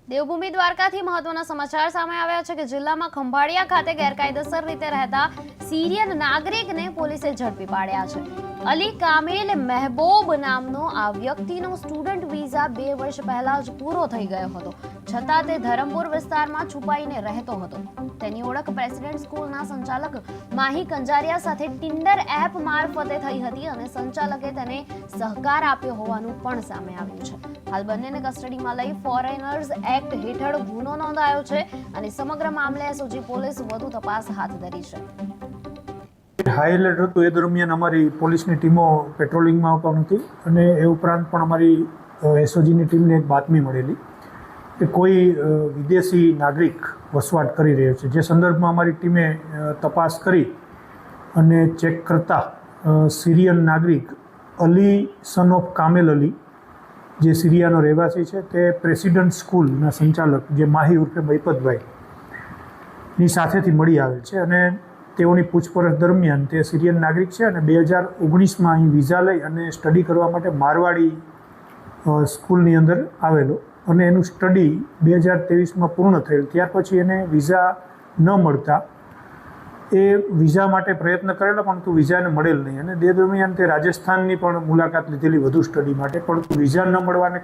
દેવભૂમિ દ્વારકાથી મહત્વના સમાચાર સામે આવ્યા છે કે જિલ્લામાં ખંભાળિયા ખાતે ગેરકાયદેસર રીતે રહેતા સિરિયન નાગરિકને પોલીસે ઝડપી પાડ્યા છે। અલી કામિલ મહેબૂબ નામનો આ વ્યક્તિનો સ્ટુડન્ટ વિઝા 2 વર્ષ પહેલા જ પૂરો થઈ ગયો હતો, છતાં તે ધરમપુર વિસ્તારમાં છુપાઈને રહેતો હતો। તેની ઓળખ પ્રેસિડેન્ટ સ્કૂલના સંચાલક માહી કંજારિયા સાથે ટિન્ડર એપ મારફતે થઈ હતી અને સંચાલકે તેને સહકાર આપ્યો હોવાનું પણ સામે આવ્યું છે। હાલ બંનેને કસ્ટડીમાં લઈ ફોરેનર્સ એક્ટ હેઠળ ગુનો નોંધાયો છે અને સમગ્ર મામલે એસઓજી પોલીસ વધુ તપાસ હાથ ધરી છે। હાઈ એલર્ટ હતું એ દરમિયાન અમારી પોલીસની ટીમો પેટ્રોલિંગમાં પણ હતી અને એ ઉપરાંત પણ અમારી એસઓજીની ટીમને એક બાતમી મળેલી કે કોઈ વિદેશી નાગરિક વસવાટ કરી રહ્યો છે, જે સંદર્ભમાં અમારી ટીમે તપાસ કરી અને ચેક કરતા સિરિયન નાગરિક અલી સન ઓફ કામેલ અલી, જે સિરિયાનો રહેવાસી છે, તે પ્રેસિડેન્ટ સ્કૂલના સંચાલક જે માહી ઉર્ફે બૈપતભાઈની સાથેથી મળી આવેલ છે અને તેઓની પૂછપરછ દરમિયાન તે સિરિયન નાગરિક છે અને 2019માં અહીં વિઝા લઈ અને સ્ટડી કરવા માટે મારવાડી સ્કૂલની અંદર આવેલો અને એનું સ્ટડી 2023માં પૂર્ણ થયેલ। ત્યાર પછી એને વિઝા ન મળતા એ વિઝા માટે પ્રયત્ન કરેલો, પરંતુ વિઝાને મળેલ નહીં અને તે દરમિયાન તે રાજસ્થાનની પણ મુલાકાત લીધેલી વધુ સ્ટડી માટે, પરંતુ વિઝા ન મળવાને